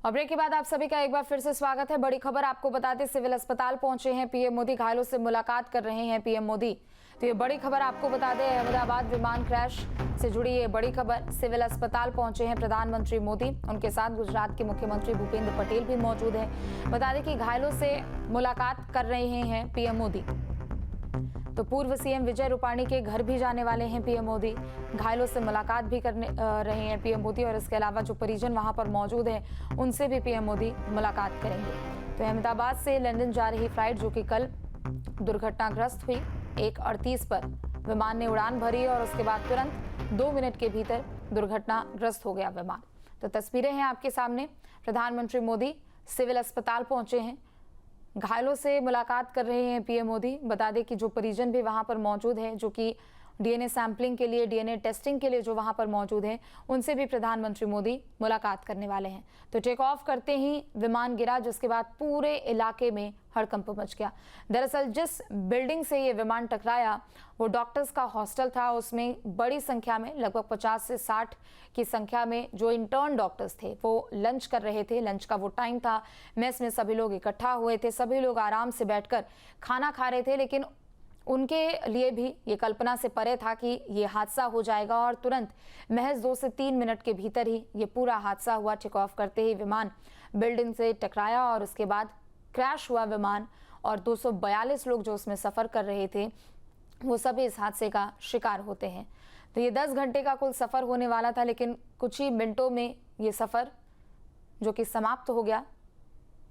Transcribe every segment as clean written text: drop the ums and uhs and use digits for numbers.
और ब्रेक के बाद आप सभी का एक बार फिर से स्वागत है। बड़ी खबर आपको बताते, सिविल अस्पताल पहुंचे हैं पीएम मोदी, घायलों से मुलाकात कर रहे हैं पीएम मोदी। तो ये बड़ी खबर आपको बता दें, अहमदाबाद विमान क्रैश से जुड़ी ये बड़ी खबर। सिविल अस्पताल पहुंचे हैं प्रधानमंत्री मोदी, उनके साथ गुजरात के मुख्यमंत्री भूपेंद्र पटेल भी मौजूद हैं। बता दें कि घायलों से मुलाकात कर रहे हैं पीएम मोदी। तो पूर्व सीएम विजय रूपाणी के घर भी जाने वाले हैं पीएम मोदी, घायलों से मुलाकात भी करने रहे हैं पीएम मोदी। और इसके अलावा जो परिजन वहां पर मौजूद हैं उनसे भी पीएम मोदी मुलाकात करेंगे। तो अहमदाबाद से लंदन जा रही फ्लाइट, जो कि कल दुर्घटनाग्रस्त हुई, 1:38 पर विमान ने उड़ान भरी और उसके बाद तुरंत 2 मिनट के भीतर दुर्घटनाग्रस्त हो गया विमान। तो तस्वीरें हैं आपके सामने, प्रधानमंत्री मोदी सिविल अस्पताल पहुंचे हैं, घायलों से मुलाकात कर रहे हैं पीएम मोदी। बता दें कि जो परिजन भी वहां पर मौजूद है, जो कि डीएनए सैंपलिंग के लिए, डीएनए टेस्टिंग के लिए जो वहां पर मौजूद हैं, उनसे भी प्रधानमंत्री मोदी मुलाकात करने वाले हैं। तो टेक ऑफ करते ही विमान गिरा, जिसके बाद पूरे इलाके में हड़कंप मच गया। दरअसल जिस बिल्डिंग से ये विमान टकराया वो डॉक्टर्स का हॉस्टल था। उसमें बड़ी संख्या में, लगभग 50 से 60 की संख्या में जो इंटर्न डॉक्टर्स थे वो लंच कर रहे थे। लंच का वो टाइम था, मेस में सभी लोग इकट्ठा हुए थे, सभी लोग आराम से बैठकर खाना खा रहे थे। लेकिन उनके लिए भी ये कल्पना से परे था कि ये हादसा हो जाएगा, और तुरंत महज 2 से 3 मिनट के भीतर ही ये पूरा हादसा हुआ। टेक ऑफ करते ही विमान बिल्डिंग से टकराया और उसके बाद क्रैश हुआ विमान, और 242 लोग जो उसमें सफ़र कर रहे थे वो सभी इस हादसे का शिकार होते हैं। तो ये 10 घंटे का कुल सफ़र होने वाला था, लेकिन कुछ ही मिनटों में ये सफ़र जो कि समाप्त हो गया,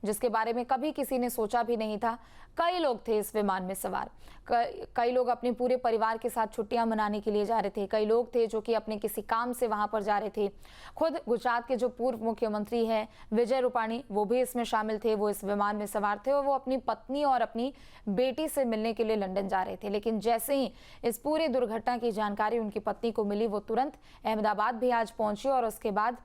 जिसके बारे में कभी किसी ने सोचा भी नहीं था। कई लोग थे इस विमान में सवार, कई लोग अपने पूरे परिवार के साथ छुट्टियां मनाने के लिए जा रहे थे, कई लोग थे जो कि अपने किसी काम से वहां पर जा रहे थे। खुद गुजरात के जो पूर्व मुख्यमंत्री हैं विजय रूपाणी, वो भी इसमें शामिल थे, वो इस विमान में सवार थे और वो अपनी पत्नी और अपनी बेटी से मिलने के लिए लंदन जा रहे थे। लेकिन जैसे ही इस पूरी दुर्घटना की जानकारी उनकी पत्नी को मिली, वो तुरंत अहमदाबाद भी आज पहुंची। और उसके बाद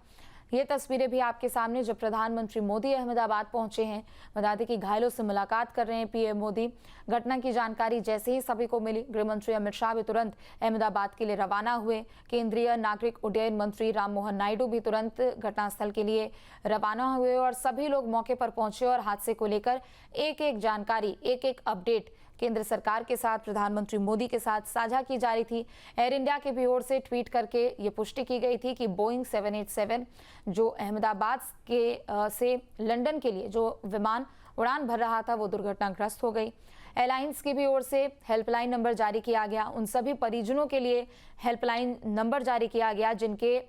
ये तस्वीरें भी आपके सामने, जब प्रधानमंत्री मोदी अहमदाबाद पहुंचे हैं। बता दें कि घायलों से मुलाकात कर रहे हैं पीएम मोदी। घटना की जानकारी जैसे ही सभी को मिली, गृह मंत्री अमित शाह भी तुरंत अहमदाबाद के लिए रवाना हुए। केंद्रीय नागरिक उड्डयन मंत्री राममोहन नायडू भी तुरंत घटनास्थल के लिए रवाना हुए, और सभी लोग मौके पर पहुंचे और हादसे को लेकर एक एक जानकारी, एक एक अपडेट केंद्र सरकार के साथ, प्रधानमंत्री मोदी के साथ साझा की जा रही थी। एयर इंडिया की भी ओर से ट्वीट करके ये पुष्टि की गई थी कि बोइंग 787 जो अहमदाबाद के से लंदन के लिए जो विमान उड़ान भर रहा था वो दुर्घटनाग्रस्त हो गई। एयरलाइंस की भी ओर से हेल्पलाइन नंबर जारी किया गया, उन सभी परिजनों के लिए हेल्पलाइन नंबर जारी किया गया जिनके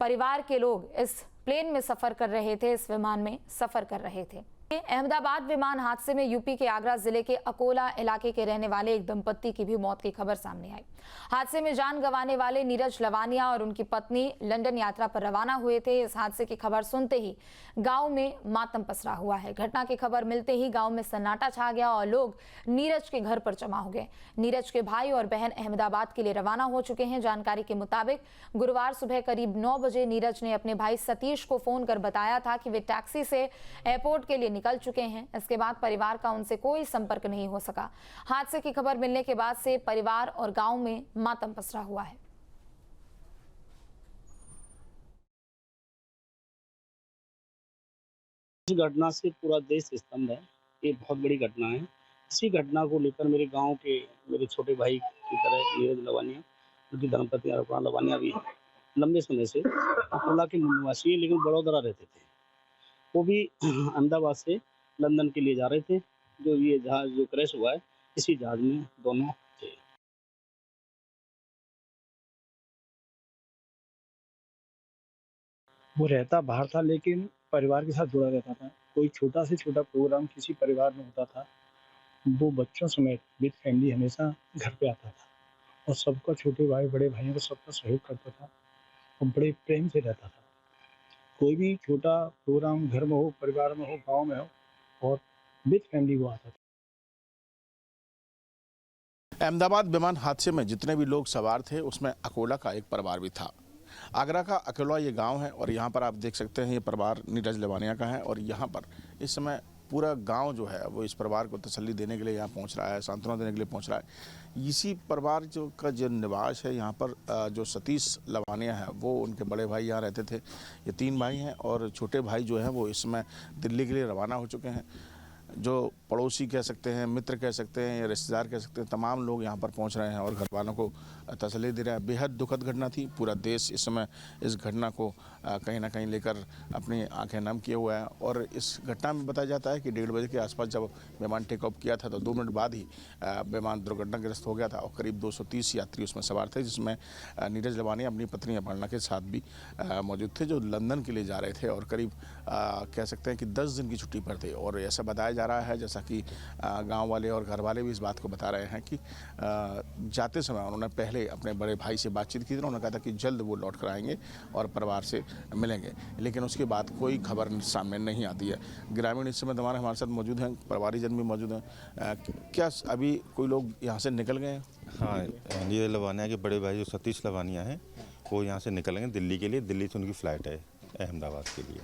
परिवार के लोग इस प्लेन में सफर कर रहे थे, इस विमान में सफर कर रहे थे। अहमदाबाद विमान हादसे में यूपी के आगरा जिले के अकोला इलाके के रहने वाले एक दंपत्ति की भी मौत की खबर सामने आई। हादसे में जान गंवाने वाले नीरज लवानिया और उनकी पत्नी लंदन यात्रा पर रवाना हुए थे। इस हादसे की खबर सुनते ही गांव में मातम पसरा हुआ है। घटना की खबर मिलते ही गांव में सन्नाटा छा गया और लोग नीरज के घर पर जमा हो गए। नीरज के भाई और बहन अहमदाबाद के लिए रवाना हो चुके हैं। जानकारी के मुताबिक गुरुवार सुबह करीब 9 बजे नीरज ने अपने भाई सतीश को फोन कर बताया था कि वे टैक्सी से एयरपोर्ट के लिए निकल चुके हैं। इसके बाद परिवार का उनसे कोई संपर्क नहीं हो सका। हादसे की खबर मिलने के बाद से परिवार और गांव में मातम पसरा हुआ है। इस घटना से पूरा देश स्तंभ है। ये बहुत बड़ी घटना है। इसी घटना को लेकर मेरे गांव के मेरे छोटे भाई की तरह नीरज लवानिया, उनकी धर्मपत्नी अरुणा लवानिया भी लंबे समय से अकोला के मूल निवासी है, लेकिन बड़ौदा रहते थे। वो भी अहमदाबाद से लंदन के लिए जा रहे थे। जो ये जहाज जो क्रैश हुआ है, इसी जहाज में दोनों थे। वो रहता बाहर था, लेकिन परिवार के साथ जुड़ा रहता था। कोई छोटा से छोटा प्रोग्राम किसी परिवार में होता था, वो बच्चों समेत विद फैमिली हमेशा घर पे आता था और सबका, छोटे भाई बड़े भाइयों को सबका सहयोग करता था और बड़े प्रेम से रहता था। कोई भी छोटा प्रोग्राम घर में हो, परिवार में हो, गांव में हो, और विद फैमिली वो आता था। अहमदाबाद विमान हादसे में जितने भी लोग सवार थे उसमें अकोला का एक परिवार भी था। आगरा का अकोला ये गांव है और यहाँ पर आप देख सकते हैं ये परिवार नीरज लवानिया का है। और यहाँ पर इस समय पूरा गांव जो है वो इस परिवार को तसल्ली देने के लिए यहाँ पहुँच रहा है, सांत्वना देने के लिए पहुँच रहा है। इसी परिवार का जो निवास है यहाँ पर, जो सतीश लवानिया है वो उनके बड़े भाई यहाँ रहते थे। ये 3 भाई हैं और छोटे भाई जो हैं वो इस समय दिल्ली के लिए रवाना हो चुके हैं। जो पड़ोसी कह सकते हैं, मित्र कह सकते हैं या रिश्तेदार कह सकते हैं, तमाम लोग यहाँ पर पहुँच रहे हैं और घर वालों को तसल्ली दे रहे हैं। बेहद दुखद घटना थी। पूरा देश इस समय इस घटना को कहीं ना कहीं लेकर अपनी आंखें नम किए हुआ है। और इस घटना में बताया जाता है कि 1:30 बजे के आसपास जब विमान टेक ऑफ किया था तो 2 मिनट बाद ही विमान दुर्घटनाग्रस्त हो गया था और करीब 230 यात्री उसमें सवार थे, जिसमें नीरज लवानिया अपनी पत्नी अपर्णा के साथ भी मौजूद थे, जो लंदन के लिए जा रहे थे और करीब कह सकते हैं कि 10 दिन की छुट्टी पर थे। और ऐसा बताया जा रहा है, जैसा कि गांव वाले और घर वाले भी इस बात को बता रहे हैं कि जाते समय उन्होंने पहले अपने बड़े भाई से बातचीत की थी। उन्होंने कहा था कि जल्द वो लौट कर आएंगे और परिवार से मिलेंगे, लेकिन उसके बाद कोई खबर सामने नहीं आती है। ग्रामीण इस समय हमारे साथ मौजूद हैं, परिवारीजन भी मौजूद हैं। क्या अभी कोई लोग यहाँ से निकल गए हैं? हाँ, नीरज लवानिया के बड़े भाई जो सतीश लवानिया हैं वो यहाँ से निकल गए दिल्ली के लिए। दिल्ली से उनकी फ़्लाइट है अहमदाबाद के लिए।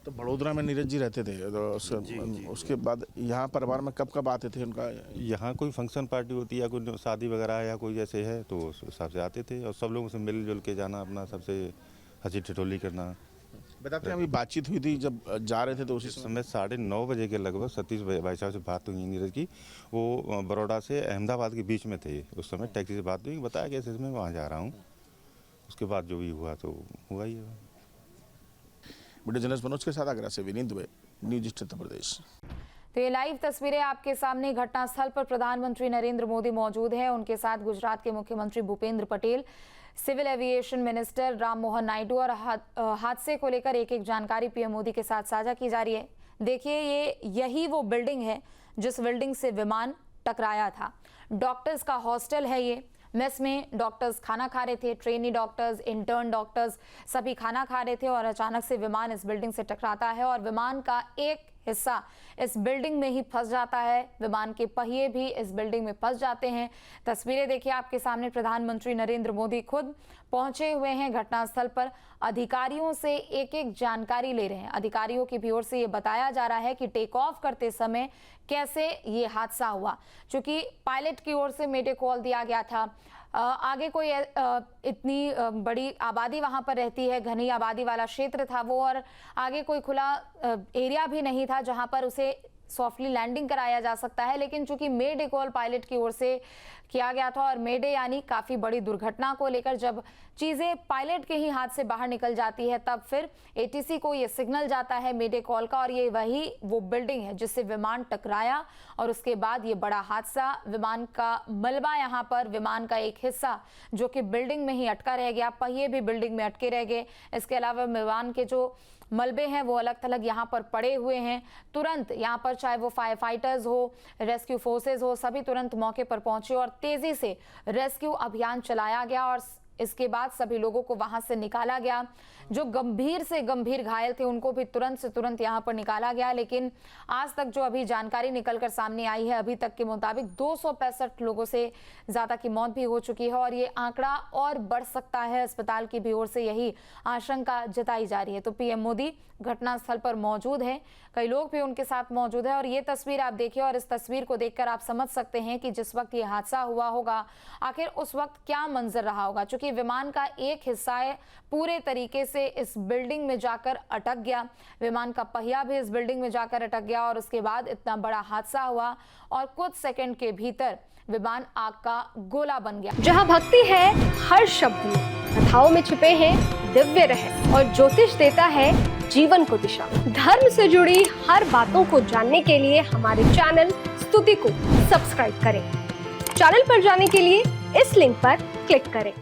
तो बड़ोदरा में नीरज जी रहते थे, तो उसके बाद यहाँ परिवार में कब आते थे उनका? यहाँ कोई फंक्शन पार्टी होती है या कोई शादी वगैरह या कोई जैसे है तो उस हिसाब से आते थे और सब लोगों से मिलजुल के जाना, अपना सबसे हंसी ठिठोली करना। बताते हैं अभी बातचीत हुई थी जब जा रहे थे तो उसी समय 9:30 बजे के लगभग सतीश भाई साहब से बात हुई नीरज की। वो बड़ौदा से अहमदाबाद के बीच में थे उस समय। टैक्सी से बात हुई, बताया कि ऐसे मैं वहाँ जा रहा हूँ। उसके बाद जो भी हुआ तो हुआ ही है। वीडियो जर्नलिस्ट मनोज के साथ आगरा से विनीत दुबे, न्यूज उत्तर प्रदेश। तो ये लाइव तस्वीरें आपके सामने। घटनास्थल पर प्रधानमंत्री नरेंद्र मोदी मौजूद हैं, उनके साथ गुजरात के मुख्यमंत्री Bhupendra Patel, civil aviation minister Ram Mohan Naidu और हादसे को लेकर एक जानकारी पीएम मोदी के साथ साझा की जा रही है। देखिए, यही वो बिल्डिंग है जिस बिल्डिंग से विमान टकराया था। डॉक्टर्स का हॉस्टल है ये। मेस में डॉक्टर्स खाना खा रहे थे, ट्रेनी डॉक्टर्स, इंटर्न डॉक्टर्स सभी खाना खा रहे थे और अचानक से विमान इस बिल्डिंग से टकराता है और विमान का एक हिस्सा इस बिल्डिंग में ही फंस जाता है। विमान के पहिए भी इस बिल्डिंग में फंस जाते हैं। तस्वीरें देखिए आपके सामने। प्रधानमंत्री नरेंद्र मोदी खुद पहुंचे हुए हैं घटनास्थल पर। अधिकारियों से एक जानकारी ले रहे हैं। अधिकारियों की भी ओर से ये बताया जा रहा है कि टेक ऑफ करते समय कैसे ये हादसा हुआ। चूंकि पायलट की ओर से मेडे कॉल दिया गया था। आगे कोई इतनी बड़ी आबादी वहां पर रहती है, घनी आबादी वाला क्षेत्र था वो, और आगे कोई खुला एरिया भी नहीं था जहां पर उसे सॉफ्टली लैंडिंग कराया जा सकता है। लेकिन चूंकि मेडे कॉल पायलट की ओर से किया गया था और मेडे यानी काफी बड़ी दुर्घटना को लेकर जब चीजें पायलट के ही हाथ से बाहर निकल जाती है तब फिर एटीसी को ये सिग्नल जाता है मेडे कॉल का, और ये वही वो बिल्डिंग है जिससे विमान टकराया और उसके बाद ये बड़ा हादसा। विमान का मलबा यहाँ पर, विमान का एक हिस्सा जो कि बिल्डिंग में ही अटका रह गया, पहिए भी बिल्डिंग में अटके रह गए। इसके अलावा विमान के जो मलबे हैं वो अलग थलग यहाँ पर पड़े हुए हैं। तुरंत यहाँ पर चाहे वो फायर फाइटर्स हो, रेस्क्यू फोर्सेस हो, सभी तुरंत मौके पर पहुंचे और तेजी से रेस्क्यू अभियान चलाया गया और इसके बाद सभी लोगों को वहां से निकाला गया। जो गंभीर से गंभीर घायल थे उनको भी तुरंत से तुरंत यहां पर निकाला गया। लेकिन आज तक जो अभी जानकारी निकलकर सामने आई है, अभी तक के मुताबिक 265 लोगों से ज्यादा की मौत भी हो चुकी है और ये आंकड़ा और बढ़ सकता है। अस्पताल की भी ओर से यही आशंका जताई जा रही है। तो पीएम मोदी घटनास्थल पर मौजूद हैं, कई लोग भी उनके साथ मौजूद है और ये तस्वीर आप देखिए और इस तस्वीर को देखकर आप समझ सकते हैं कि जिस वक्त ये हादसा हुआ होगा आखिर उस वक्त क्या मंजर रहा होगा। चूंकि विमान का एक हिस्सा है पूरे तरीके से इस बिल्डिंग में जाकर अटक गया, विमान का पहिया भी इस बिल्डिंग में जाकर अटक गया और उसके बाद इतना बड़ा हादसा हुआ और कुछ सेकंड के भीतर विमान आग का गोला बन गया। जहां भक्ति है हर शब्द में, कथाओं में छिपे हैं दिव्य रहस्य और ज्योतिष देता है जीवन को दिशा। धर्म से जुड़ी हर बातों को जानने के लिए हमारे चैनल स्तुति को सब्सक्राइब करें। चैनल पर जाने के लिए इस लिंक पर क्लिक करें।